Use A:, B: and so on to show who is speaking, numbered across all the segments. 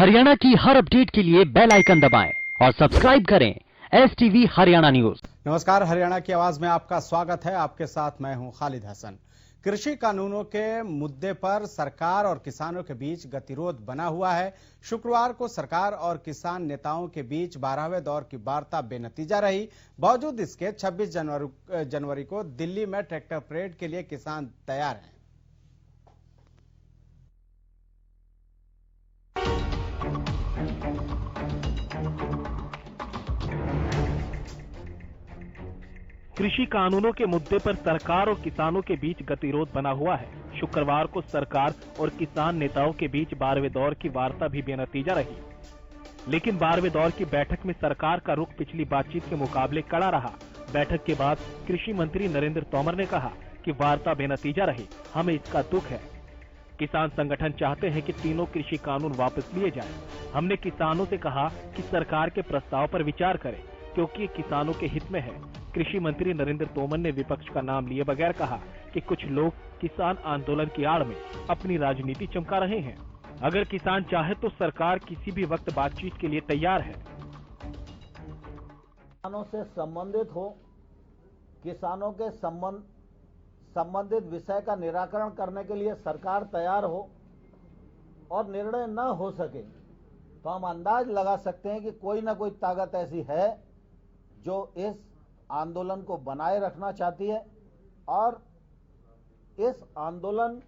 A: हरियाणा की हर अपडेट के लिए बेल आइकन दबाएं और सब्सक्राइब करें STV हरियाणा न्यूज।
B: नमस्कार, हरियाणा की आवाज में आपका स्वागत है। आपके साथ मैं हूं खालिद हसन। कृषि कानूनों के मुद्दे पर सरकार और किसानों के बीच गतिरोध बना हुआ है। शुक्रवार को सरकार और किसान नेताओं के बीच 12वें दौर की वार्ता बेनतीजा रही। बावजूद इसके 26 जनवरी को दिल्ली में ट्रैक्टर परेड के लिए किसान तैयार हैं।
C: कृषि कानूनों के मुद्दे पर सरकार और किसानों के बीच गतिरोध बना हुआ है। शुक्रवार को सरकार और किसान नेताओं के बीच 12वें दौर की वार्ता भी बेनतीजा रही, लेकिन 12वें दौर की बैठक में सरकार का रुख पिछली बातचीत के मुकाबले कड़ा रहा। बैठक के बाद कृषि मंत्री नरेंद्र तोमर ने कहा कि वार्ता बेनतीजा रही, हमें इसका दुख है। किसान संगठन चाहते हैं कि तीनों कृषि कानून वापस लिए जाएं। हमने किसानों से कहा कि सरकार के प्रस्ताव पर विचार करें, क्योंकि किसानों के हित में है। कृषि मंत्री नरेंद्र तोमर ने विपक्ष का नाम लिए बगैर कहा कि कुछ लोग किसान आंदोलन की आड़ में अपनी राजनीति चमका रहे हैं। अगर किसान चाहे तो सरकार किसी भी वक्त बातचीत के लिए तैयार है।
D: किसानों से संबंधित हो, किसानों के संबंधित विषय का निराकरण करने के लिए सरकार तैयार हो और निर्णय न हो सके तो हम अंदाज लगा सकते हैं कि कोई ना कोई ताकत ऐसी है जो इस आंदोलन को बनाए रखना चाहती है और इस आंदोलन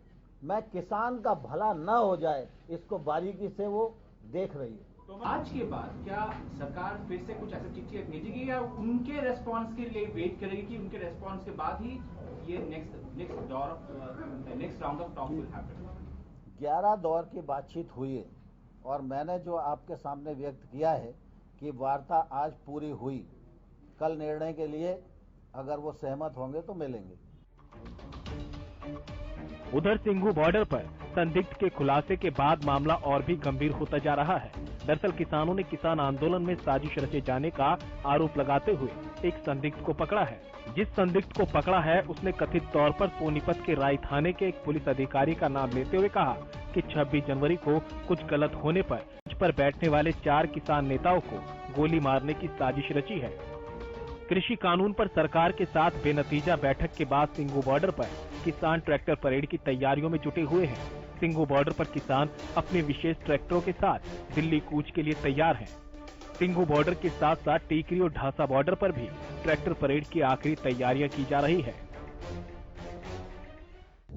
D: में किसान का भला न हो जाए, इसको बारीकी से वो देख रही है।
E: तो आज के बाद क्या सरकार फिर से कुछ ऐसा चिट्ठी भेजेगी या उनके रेस्पॉन्स के लिए वेट करेगी कि उनके रेस्पॉन्स के बाद ही ये next round of talk will happen?
D: 11 दौर की बातचीत हुई है और मैंने जो आपके सामने व्यक्त किया है कि वार्ता आज पूरी हुई। कल निर्णय के लिए अगर वो सहमत होंगे तो मिलेंगे।
C: उधर सिंघू बॉर्डर पर संदिग्ध के खुलासे के बाद मामला और भी गंभीर होता जा रहा है। दरअसल किसानों ने किसान आंदोलन में साजिश रचे जाने का आरोप लगाते हुए एक संदिग्ध को पकड़ा है। जिस संदिग्ध को पकड़ा है उसने कथित तौर पर सोनीपत के राय थाने के एक पुलिस अधिकारी का नाम लेते हुए कहा कि 26 जनवरी को कुछ गलत होने पर बैठने वाले 4 किसान नेताओं को गोली मारने की साजिश रची है। कृषि कानून पर सरकार के साथ बेनतीजा बैठक के बाद सिंघू बॉर्डर पर किसान ट्रैक्टर परेड की तैयारियों में जुटे हुए हैं। सिंघू बॉर्डर पर किसान अपने विशेष ट्रैक्टरों के साथ दिल्ली कूच के लिए तैयार हैं। सिंघू बॉर्डर के साथ साथ टीकरी और ढासा बॉर्डर पर भी ट्रैक्टर परेड की आखिरी तैयारियां की जा रही है।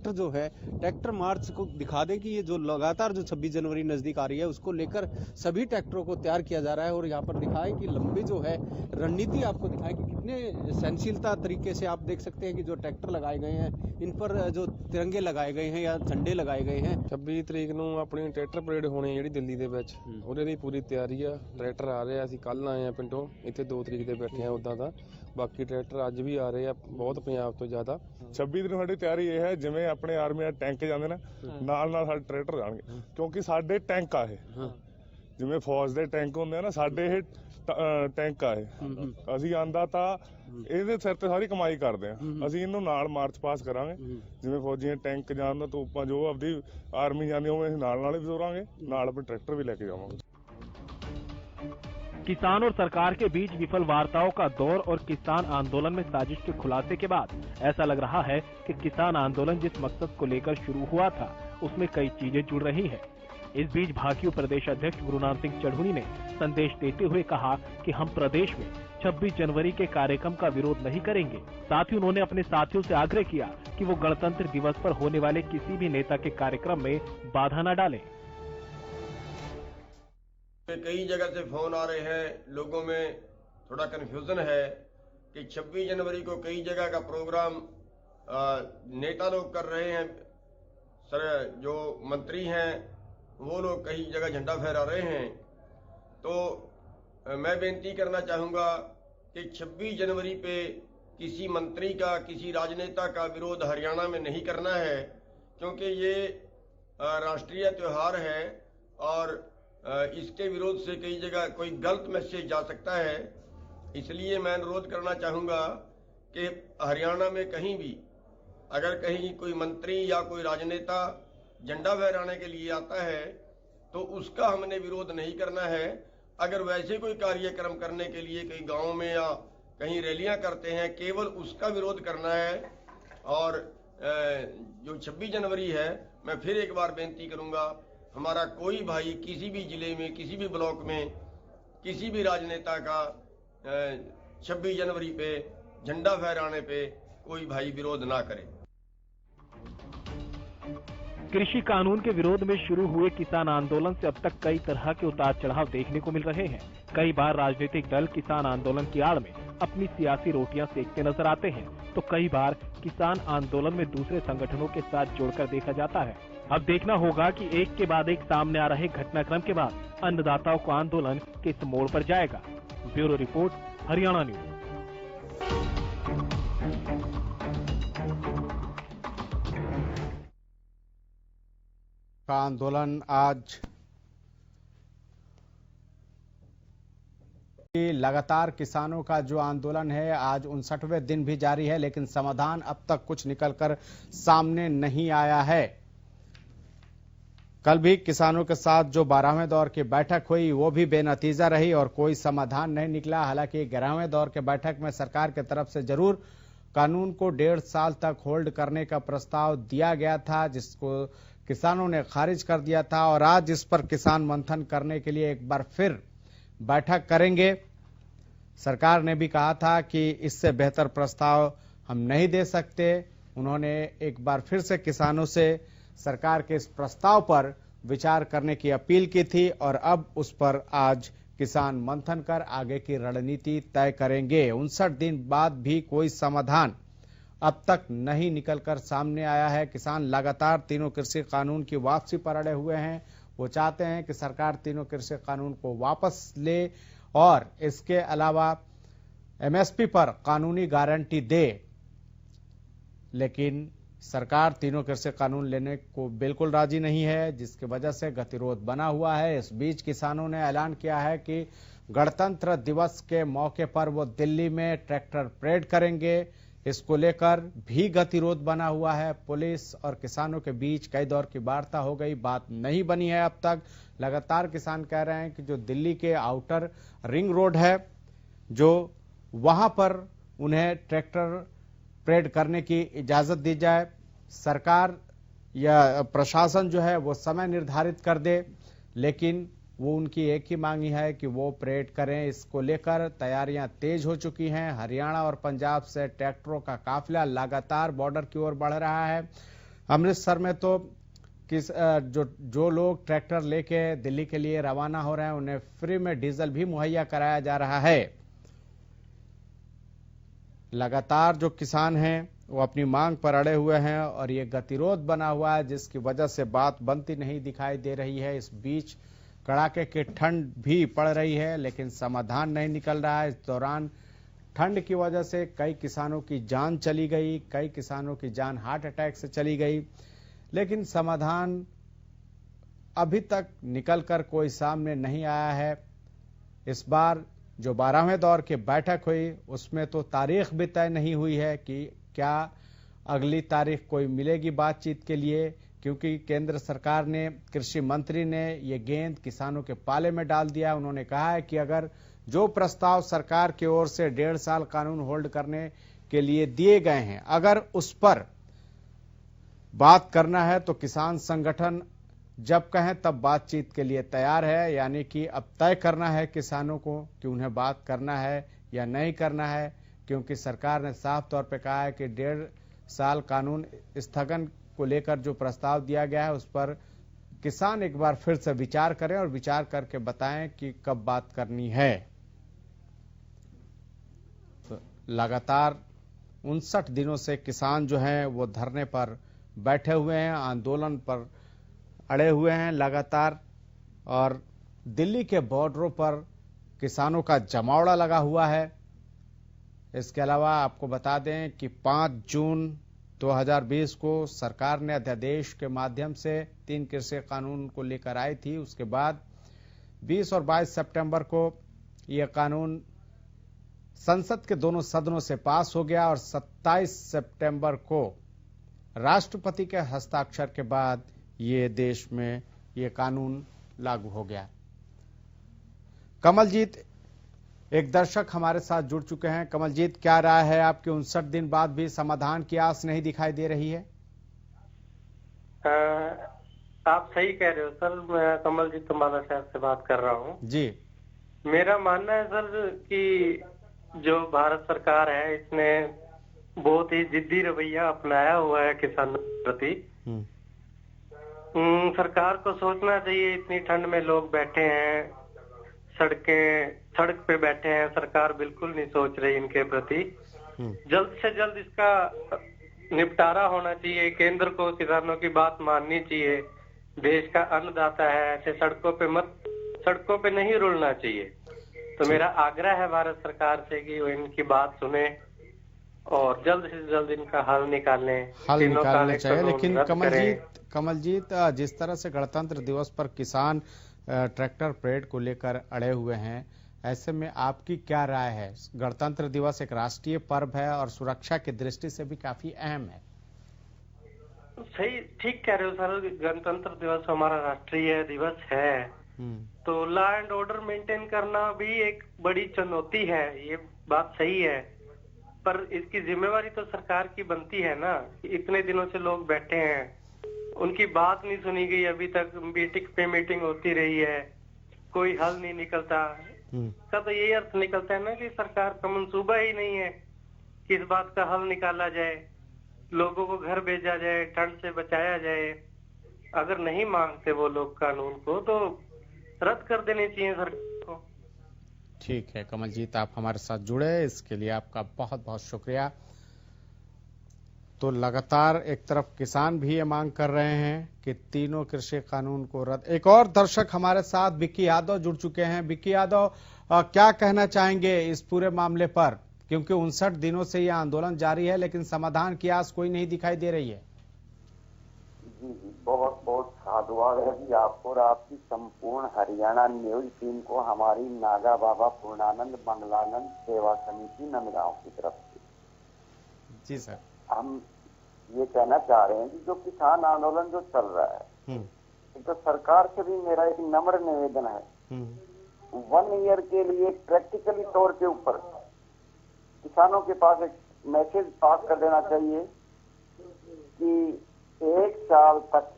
F: जो है ट्रैक्टर मार्च को दिखा दे कि ये जो लगातार जो 26 जनवरी नजदीक आ रही है उसको लेकर सभी ट्रैक्टरों को तैयार किया जा रहा है और यहाँ पर दिखाए कि लंबी जो है रणनीति आपको दिखाए कि कितने सहनशीलता तरीके से आप देख सकते हैं कि जो ट्रैक्टर लगाए गए हैं इन पर जो तिरंगे लगाए गए हैं या झंडे लगाए गए हैं।
G: 26 ਤਰੀਕ ਨੂੰ ਆਪਣੀ ਟਰੈਕਟਰ ਪਰੇਡ ਹੋਣੀ ਜਿਹੜੀ ਦਿੱਲੀ ਦੇ ਵਿੱਚ ਉਹਦੇ ਦੀ ਪੂਰੀ ਤਿਆਰੀ ਆ। ਟਰੈਕਟਰ ਆ ਰਹੇ ਆ, ਅਸੀਂ ਕੱਲ ਆਏ ਆ ਪਿੰਡੋਂ, ਇੱਥੇ 2 ਤਰੀਕ ਦੇ ਬੈਠੇ ਆ। ਉਦਾਂ ਦਾ ਬਾਕੀ ਟਰੈਕਟਰ ਅੱਜ ਵੀ ਆ ਰਹੇ ਆ, ਬਹੁਤ ਪੰਜਾਬ ਤੋਂ ਜ਼ਿਆਦਾ।
H: 26 ਦਿਨ ਸਾਡੀ ਤਿਆਰੀ ਇਹ ਹੈ ਜਿਵੇਂ ਆਪਣੇ ਆਰਮੀ ਦੇ ਟੈਂਕ ਜਾਂਦੇ ਨੇ ਨਾਲ ਸਾਡੇ ਟਰੈਕਟਰ ਜਾਣਗੇ, ਕਿਉਂਕਿ ਸਾਡੇ ਟੈਂਕ ਆ ਇਹ ਜਿਵੇਂ ਫੌਜ ਦੇ ਟੈਂਕ ਹੁੰਦੇ ਆ ਨਾ, ਸਾਡੇ ਇਹ ਟੈਂਕ ਆ ਇਹ। ਅਸੀਂ ਆਂਦਾ ਤਾਂ ਇਹਦੇ ਸਿਰ ਤੇ ਸਾਰੀ ਕਮਾਈ ਕਰਦੇ ਆ। ਅਸੀਂ ਇਹਨੂੰ ਨਾਲ ਮਾਰਚ ਪਾਸ ਕਰਾਂਗੇ, ਜਿਵੇਂ ਫੌਜੀਆਂ ਟੈਂਕ ਜਾਣ ਤੋਪਾਂ ਜੋ ਆਪਦੀ ਆਰਮੀ ਜਾਂਦੀ ਉਵੇਂ ਅਸੀਂ ਨਾਲ ਵੀ ਤੋਰਾਂਗੇ, ਨਾਲ ਆਪਣੇ ਟਰੈਕਟਰ ਵੀ ਲੈ ਕੇ ਜਾਵਾਂਗੇ।
C: किसान और सरकार के बीच विफल वार्ताओं का दौर और किसान आंदोलन में साजिश के खुलासे के बाद ऐसा लग रहा है कि किसान आंदोलन जिस मकसद को लेकर शुरू हुआ था उसमें कई चीजें जुड़ रही हैं। इस बीच भाजपा प्रदेश अध्यक्ष गुरुनाम सिंह चढ़ूनी ने संदेश देते हुए कहा कि हम प्रदेश में 26 जनवरी के कार्यक्रम का विरोध नहीं करेंगे। साथ ही उन्होंने अपने साथियों से आग्रह किया कि वो गणतंत्र दिवस पर होने वाले किसी भी नेता के कार्यक्रम में बाधा न डालें।
I: कई जगह से फोन आ रहे हैं, लोगों में थोड़ा कन्फ्यूजन है कि 26 जनवरी को कई जगह का प्रोग्राम नेता लोग कर रहे हैं। सर जो मंत्री हैं वो लोग कई जगह झंडा फहरा रहे हैं। तो मैं बेनती करना चाहूँगा कि 26 जनवरी पे किसी मंत्री का, किसी राजनेता का विरोध हरियाणा में नहीं करना है, क्योंकि ये राष्ट्रीय त्यौहार है और इसके विरोध से कई जगह कोई गलत मैसेज जा सकता है। इसलिए मैं अनुरोध करना चाहूँगा कि हरियाणा में कहीं भी अगर कहीं कोई मंत्री या कोई राजनेता झंडा फहराने के लिए आता है तो उसका हमने विरोध नहीं करना है। अगर वैसे कोई कार्यक्रम करने के लिए कहीं गांव में या कहीं रैलियां करते हैं, केवल उसका विरोध करना है। और जो 26 जनवरी है, मैं फिर एक बार बेनती करूंगा, हमारा कोई भाई किसी भी जिले में, किसी भी ब्लॉक में, किसी भी राजनेता का 26 जनवरी पे झंडा फहराने पे कोई भाई विरोध ना करे।
C: कृषि कानून के विरोध में शुरू हुए किसान आंदोलन से अब तक कई तरह के उतार चढ़ाव देखने को मिल रहे हैं। कई बार राजनीतिक दल किसान आंदोलन की आड़ में अपनी सियासी रोटियां सेकते नजर आते हैं, तो कई बार किसान आंदोलन में दूसरे संगठनों के साथ जोड़कर देखा जाता है। अब देखना होगा कि एक के बाद एक सामने आ रहे घटनाक्रम के बाद अन्नदाताओं का आंदोलन किस मोड़ पर जाएगा। Bureau report, Haryana news.
B: का आंदोलन आज लगातार किसानों का जो आंदोलन है आज 59वें दिन भी जारी है, लेकिन समाधान अब तक कुछ निकलकर सामने नहीं आया है। कल भी किसानों के साथ जो 12वें दौर की बैठक हुई वो भी बेनतीजा रही और कोई समाधान नहीं निकला। हालांकि 11वें दौर के बैठक में सरकार की तरफ से जरूर कानून को 1.5 साल तक होल्ड करने का प्रस्ताव दिया गया था, जिसको किसानों ने खारिज कर दिया था और आज इस पर किसान मंथन करने के लिए एक बार फिर बैठक करेंगे। सरकार ने भी कहा था कि इससे बेहतर प्रस्ताव हम नहीं दे सकते। उन्होंने एक बार फिर से किसानों से सरकार के इस प्रस्ताव पर विचार करने की अपील की थी और अब उस पर आज किसान मंथन कर आगे की रणनीति तय करेंगे। 59 दिन बाद भी कोई समाधान अब तक नहीं निकलकर सामने आया है। किसान लगातार तीनों कृषि कानून की वापसी पर अड़े हुए हैं। वो चाहते हैं कि सरकार तीनों कृषि कानून को वापस ले और इसके अलावा एमएसपी पर कानूनी गारंटी दे, लेकिन सरकार तीनों कृषि कानून लेने को बिल्कुल राजी नहीं है, जिसकी वजह से गतिरोध बना हुआ है। इस बीच किसानों ने ऐलान किया है कि गणतंत्र दिवस के मौके पर वो दिल्ली में ट्रैक्टर परेड करेंगे। इसको लेकर भी गतिरोध बना हुआ है। पुलिस और किसानों के बीच कई दौर की वार्ता हो गई, बात नहीं बनी है अब तक। लगातार किसान कह रहे हैं कि जो दिल्ली के आउटर रिंग रोड है, जो वहां पर उन्हें ट्रैक्टर परेड करने की इजाजत दी जाए। सरकार या प्रशासन जो है वो समय निर्धारित कर दे, लेकिन वो उनकी एक ही मांग है कि वो परेड करें। इसको लेकर तैयारियां तेज हो चुकी हैं। हरियाणा और पंजाब से ट्रैक्टरों का काफिला लगातार बॉर्डर की ओर बढ़ रहा है। अमृतसर में तो जो लोग ट्रैक्टर लेके दिल्ली के लिए रवाना हो रहे हैं उन्हें फ्री में डीजल भी मुहैया कराया जा रहा है। लगातार जो किसान हैं वो अपनी मांग पर अड़े हुए हैं और ये गतिरोध बना हुआ है, जिसकी वजह से बात बनती नहीं दिखाई दे रही है। इस बीच कड़ाके की ठंड भी पड़ रही है, लेकिन समाधान नहीं निकल रहा है। इस दौरान ठंड की वजह से कई किसानों की जान चली गई, कई किसानों की जान हार्ट अटैक से चली गई, लेकिन समाधान अभी तक निकलकर कोई सामने नहीं आया है। इस बार जो 12वें दौर की बैठक हुई उसमें तो तारीख भी तय नहीं हुई है कि क्या अगली तारीख कोई मिलेगी बातचीत के लिए, क्योंकि केंद्र सरकार ने, कृषि मंत्री ने ये गेंद किसानों के पाले में डाल दिया। उन्होंने कहा है कि अगर जो प्रस्ताव सरकार की ओर से 1.5 साल कानून होल्ड करने के लिए दिए गए हैं, अगर उस पर बात करना है तो किसान संगठन जब कहें तब बातचीत के लिए तैयार है। यानी कि अब तय करना है किसानों को कि उन्हें बात करना है या नहीं करना है, क्योंकि सरकार ने साफ तौर पर कहा है कि 1.5 साल कानून स्थगन को लेकर जो प्रस्ताव दिया गया है उस पर किसान एक बार फिर से विचार करें और विचार करके बताएं कि कब बात करनी है। तो लगातार 59 दिनों से किसान जो हैं वो धरने पर बैठे हुए हैं, आंदोलन पर अड़े हुए हैं लगातार, और दिल्ली के बॉर्डरों पर किसानों का जमावड़ा लगा हुआ है। इसके अलावा आपको बता दें कि 5 जून 2020 को सरकार ने अध्यादेश के माध्यम से 3 कृषि कानून को लेकर आई थी। उसके बाद 20 और 22 सितंबर को यह कानून संसद के दोनों सदनों से पास हो गया और 27 सितंबर को राष्ट्रपति के हस्ताक्षर के बाद ये देश में ये कानून लागू हो गया। कमलजीत, एक दर्शक हमारे साथ जुड़ चुके हैं। कमलजीत, क्या राय है आपके? 59 दिन बाद भी समाधान की आस नहीं दिखाई दे रही है।
J: आप सही कह रहे हो सर। मैं कमलजीत तुम्हारा शहर से बात कर रहा हूँ
B: जी।
J: मेरा मानना है सर कि जो भारत सरकार है इसने बहुत ही जिद्दी रवैया अपनाया हुआ है किसानों के प्रति। सरकार को सोचना चाहिए, इतनी ठंड में लोग बैठे हैं, सड़क पे बैठे हैं, सरकार बिल्कुल नहीं सोच रही इनके प्रति। जल्द से जल्द इसका निपटारा होना चाहिए। केंद्र को किसानों की बात माननी चाहिए। देश का अन्नदाता है, ऐसे सड़कों पे नहीं रुलना चाहिए। तो मेरा आग्रह है भारत सरकार से कि वो इनकी बात सुने और जल्द से जल्द इनका हल निकालना चाहिए।
B: लेकिन कमलजीत, जिस तरह से गणतंत्र दिवस पर किसान ट्रैक्टर परेड को लेकर अड़े हुए हैं, ऐसे में आपकी क्या राय है? गणतंत्र दिवस एक राष्ट्रीय पर्व है और सुरक्षा की दृष्टि से भी काफी अहम है।
J: सही, ठीक कह रहे हो सर। गणतंत्र दिवस हमारा राष्ट्रीय दिवस है, तो लॉ एंड ऑर्डर मेंटेन करना भी एक बड़ी चुनौती है, ये बात सही है। पर इसकी जिम्मेवारी तो सरकार की बनती है ना। इतने दिनों से लोग बैठे हैं, उनकी बात नहीं सुनी गई अभी तक। मीटिंग पे मीटिंग होती रही है, कोई हल नहीं निकलता। इसका तो यही अर्थ निकलता है ना कि सरकार का मंसूबा ही नहीं है कि इस बात का हल निकाला जाए, लोगों को घर भेजा जाए, ठंड से बचाया जाए। अगर नहीं मांगते वो लोग कानून को, तो रद्द कर देनी चाहिए सरकार को।
B: ठीक है कमलजीत, आप हमारे साथ जुड़े, इसके लिए आपका बहुत बहुत शुक्रिया। तो लगातार एक तरफ किसान भी ये मांग कर रहे हैं कि तीनों कृषि कानून को रद्द। एक और दर्शक हमारे साथ विक्की यादव जुड़ चुके हैं। विक्की यादव, क्या कहना चाहेंगे इस पूरे मामले पर? क्योंकि 59 दिनों से यह आंदोलन जारी है, लेकिन समाधान की आस कोई नहीं दिखाई दे रही है।
K: जी, बहुत बहुत साधुवाद है जी आपको और आपकी संपूर्ण हरियाणा न्यूज टीम को, हमारी नागा बाबा पूर्णानंद मंगलानंद सेवा समिति नंदगांव की तरफ से।
B: जी सर, हम
K: ये कहना चाह रहे हैं कि जो किसान आंदोलन जो चल रहा है, तो सरकार से भी मेरा एक नम्र निवेदन है, 1 ईयर के लिए प्रैक्टिकली तौर के ऊपर किसानों के पास एक मैसेज पास कर देना चाहिए कि 1 साल तक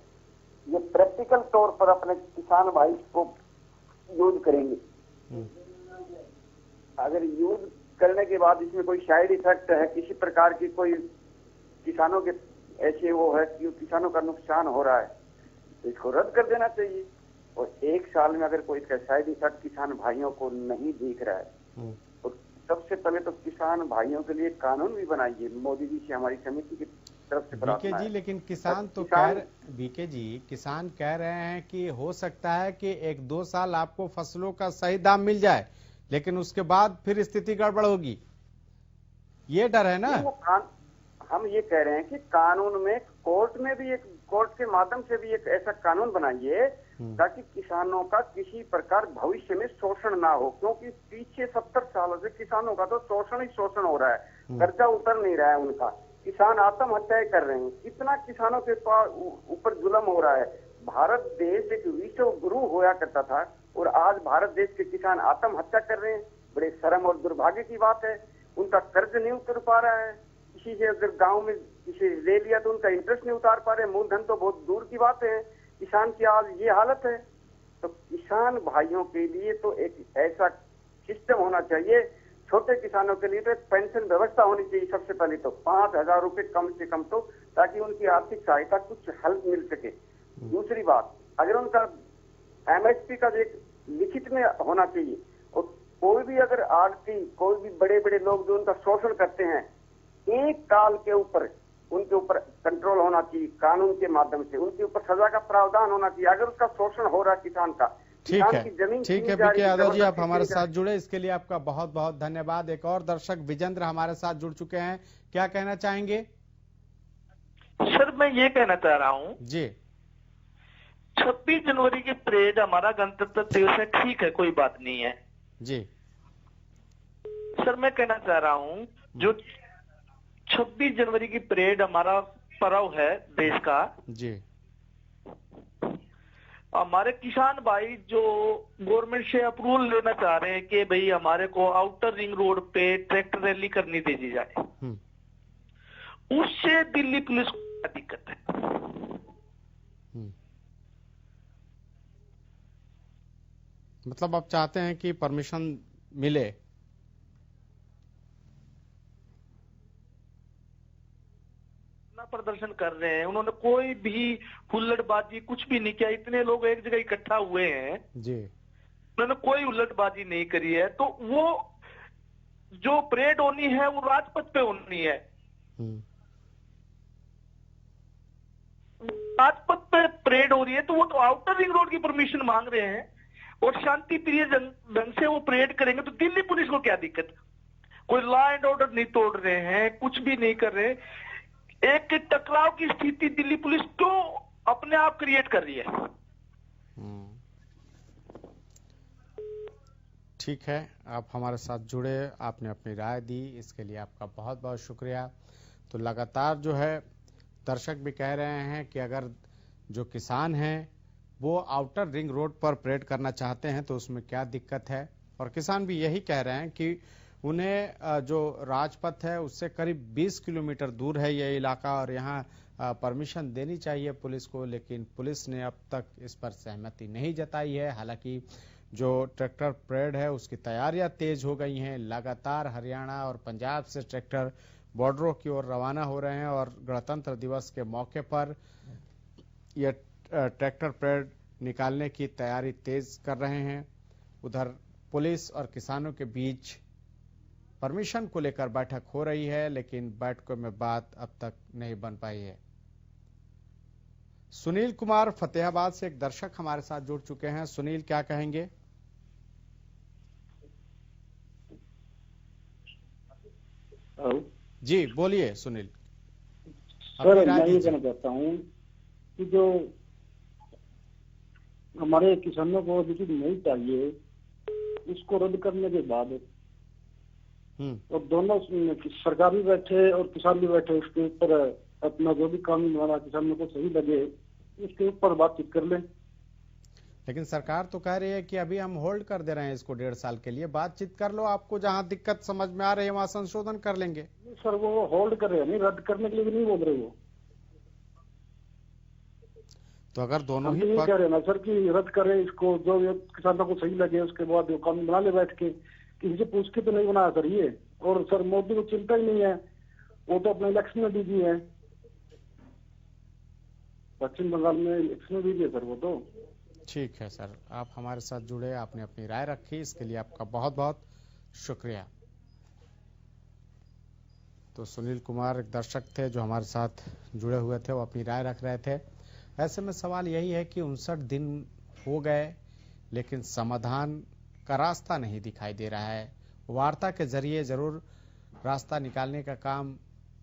K: ये प्रैक्टिकल तौर पर अपने किसान भाई को यूज करेंगे। अगर यूज करने के बाद इसमें कोई साइड इफेक्ट है, किसी प्रकार की कोई किसानों के ऐसे वो है कि किसानों का नुकसान हो रहा है, तो इसको रद्द कर देना चाहिए। और 1 साल में अगर कोई इसका साइड इफेक्ट किसान भाइयों को नहीं दिख रहा है, तो सबसे पहले तो किसान भाइयों के लिए कानून भी बनाइए। मोदी जी से हमारी समिति की तरफ से प्रार्थना है।
B: लेकिन किसान कह रहे हैं कि हो सकता है कि 1-2 साल आपको फसलों का सही दाम मिल जाए, लेकिन उसके बाद फिर स्थिति गड़बड़ होगी, ये डर है ना।
K: हम ये कह रहे हैं कि कानून में, कोर्ट के माध्यम से भी एक ऐसा कानून बनाइए ताकि किसानों का किसी प्रकार भविष्य में शोषण ना हो। क्योंकि पीछे 70 सालों से किसानों का तो शोषण ही शोषण हो रहा है, कर्जा उतर नहीं रहा है उनका, किसान आत्महत्याएं कर रहे हैं, कितना किसानों के ऊपर जुल्म हो रहा है। भारत देश एक विश्व गुरु होया करता था और आज भारत देश के किसान आत्महत्या कर रहे हैं। बड़े शर्म और दुर्भाग्य की बात है। उनका कर्ज नहीं उतर पा रहा है, किसी से अगर गांव में किसी ले लिया तो उनका इंटरेस्ट नहीं उतार पा रहे, मूलधन तो बहुत दूर की बात है। किसान की आज ये हालत है। तो किसान भाइयों के लिए तो एक ऐसा सिस्टम होना चाहिए, छोटे किसानों के लिए तो एक पेंशन व्यवस्था होनी चाहिए। सबसे पहले तो 5,000 रुपए कम से कम, तो ताकि उनकी आर्थिक सहायता कुछ हल मिल सके। दूसरी बात, अगर उनका MSP का एक लिखित में होना चाहिए, और कोई भी अगर आड़ती, कोई भी बड़े बड़े लोग जो उनका शोषण करते हैं, 1 साल के ऊपर उनके ऊपर कंट्रोल होना चाहिए कानून के माध्यम से, उनके ऊपर सजा का प्रावधान होना चाहिए अगर उसका शोषण हो रहा है किसान का।
B: ठीक है विक्की यादव जी, आप हमारे साथ जुड़े, इसके लिए आपका बहुत बहुत धन्यवाद। एक और दर्शक विजेंद्र हमारे साथ जुड़ चुके हैं, क्या कहना चाहेंगे?
L: सर मैं ये कहना चाह रहा हूँ
B: जी,
L: 26 जनवरी की परेड हमारा गणतंत्र दिवस है, ठीक है, कोई बात नहीं है
B: जी।
L: सर मैं कहना चाह रहा हूँ जो 26 जनवरी की परेड हमारा पर्व है देश का
B: जी,
L: हमारे किसान भाई जो गवर्नमेंट से अप्रूवल लेना चाह रहे हैं कि भाई हमारे को आउटर रिंग रोड पे ट्रैक्टर रैली करनी दे दी जाए, उससे दिल्ली पुलिस को क्या दिक्कत है?
B: मतलब आप चाहते हैं कि परमिशन मिले?
L: प्रदर्शन कर रहे हैं, उन्होंने कोई भी हुल्लड़बाजी कुछ भी नहीं किया। इतने लोग एक जगह इकट्ठा हुए हैं
B: जी,
L: उन्होंने कोई हुल्लड़बाजी नहीं करी है। तो वो जो परेड होनी है वो राजपथ पे होनी है। राजपथ पे परेड हो रही है तो वो तो आउटर रिंग रोड की परमिशन मांग रहे हैं और शांति प्रिय ढंग से वो परेड करेंगे तो दिल्ली पुलिस को क्या दिक्कत? कोई लॉ एंड ऑर्डर नहीं तोड़ रहे हैं, कुछ भी नहीं कर रहे। एक टकराव की स्थिति दिल्ली पुलिस क्यों अपने आप क्रिएट कर रही है?
B: ठीक है, आप हमारे साथ जुड़े, आपने अपनी राय दी, इसके लिए आपका बहुत बहुत शुक्रिया। तो लगातार जो है दर्शक भी कह रहे हैं कि अगर जो किसान हैं वो आउटर रिंग रोड पर परेड करना चाहते हैं तो उसमें क्या दिक्कत है, और किसान भी यही कह रहे हैं कि उन्हें जो राजपथ है उससे करीब 20 किलोमीटर दूर है ये इलाका और यहाँ परमिशन देनी चाहिए पुलिस को, लेकिन पुलिस ने अब तक इस पर सहमति नहीं जताई है। हालांकि जो ट्रैक्टर परेड है उसकी तैयारियां तेज हो गई हैं। लगातार हरियाणा और पंजाब से ट्रैक्टर बॉर्डरों की ओर रवाना हो रहे हैं और गणतंत्र दिवस के मौके पर यह ट्रैक्टर परेड निकालने की तैयारी तेज कर रहे हैं। उधर पुलिस और किसानों के बीच परमिशन को लेकर बैठक हो रही है, लेकिन बैठकों में बात अब तक नहीं बन पाई है। सुनील कुमार फतेहाबाद से एक दर्शक हमारे साथ जुड़ चुके हैं। सुनील, क्या कहेंगे? जी बोलिए सुनील।
M: सर, मैं ये कहना चाहता हूँ कि जो हमारे किसानों को जो चीज नहीं चाहिए उसको रद्द करने के बाद और दोनों सरकार भी बैठे और किसान भी बैठे उसके ऊपर अपना जो भी कानून हमारा किसानों को सही लगे उसके ऊपर बातचीत कर लें।
B: लेकिन सरकार तो कह रही है कि अभी हम होल्ड कर दे रहे हैं इसको 1.5 साल के लिए, बातचीत कर लो, आपको जहां दिक्कत समझ में आ रही है वहां संशोधन कर लेंगे।
M: सर वो होल्ड कर रहे हैं, नहीं रद्द करने के लिए भी नहीं बोल रहे वो।
B: तो अगर दोनों ही
M: कह रहे हैं ना सर कि रद्द करे इसको, जो किसानों को सही लगे उसके बाद वो कानून बना ले बैठ के, किसी से पूछ के तो नहीं बनाया सर ये। और सर मोदी को चिंता ही नहीं है, वो तो अपने इलेक्शन में बिजी है, पश्चिम बंगाल में इलेक्शन में बिजी है सर वो तो।
B: ठीक है सर, आप हमारे साथ जुड़े, आपने अपनी राय रखी, इसके लिए आपका बहुत बहुत शुक्रिया। तो सुनील कुमार एक दर्शक थे जो हमारे साथ जुड़े हुए थे, वो अपनी राय रख रहे थे। ऐसे में सवाल यही है कि 59 दिन हो गए लेकिन समाधान का रास्ता नहीं दिखाई दे रहा है। वार्ता के जरिए जरूर रास्ता निकालने का काम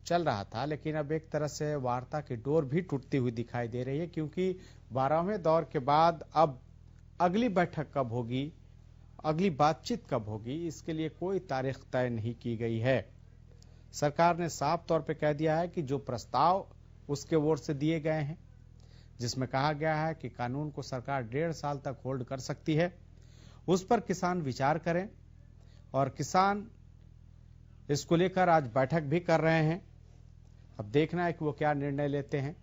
B: चल रहा था, लेकिन अब एक तरह से वार्ता की डोर भी टूटती हुई दिखाई दे रही है, क्योंकि 12वें दौर के बाद अब अगली बैठक कब होगी, अगली बातचीत कब होगी, इसके लिए कोई तारीख तय नहीं की गई है। सरकार ने साफ तौर पे कह दिया है कि जो प्रस्ताव उसके ओर से दिए गए हैं, जिसमें कहा गया है कि कानून को सरकार 1.5 साल तक होल्ड कर सकती है, उस पर किसान विचार करें। और किसान इसको लेकर आज बैठक भी कर रहे हैं। अब देखना है कि वो क्या निर्णय लेते हैं।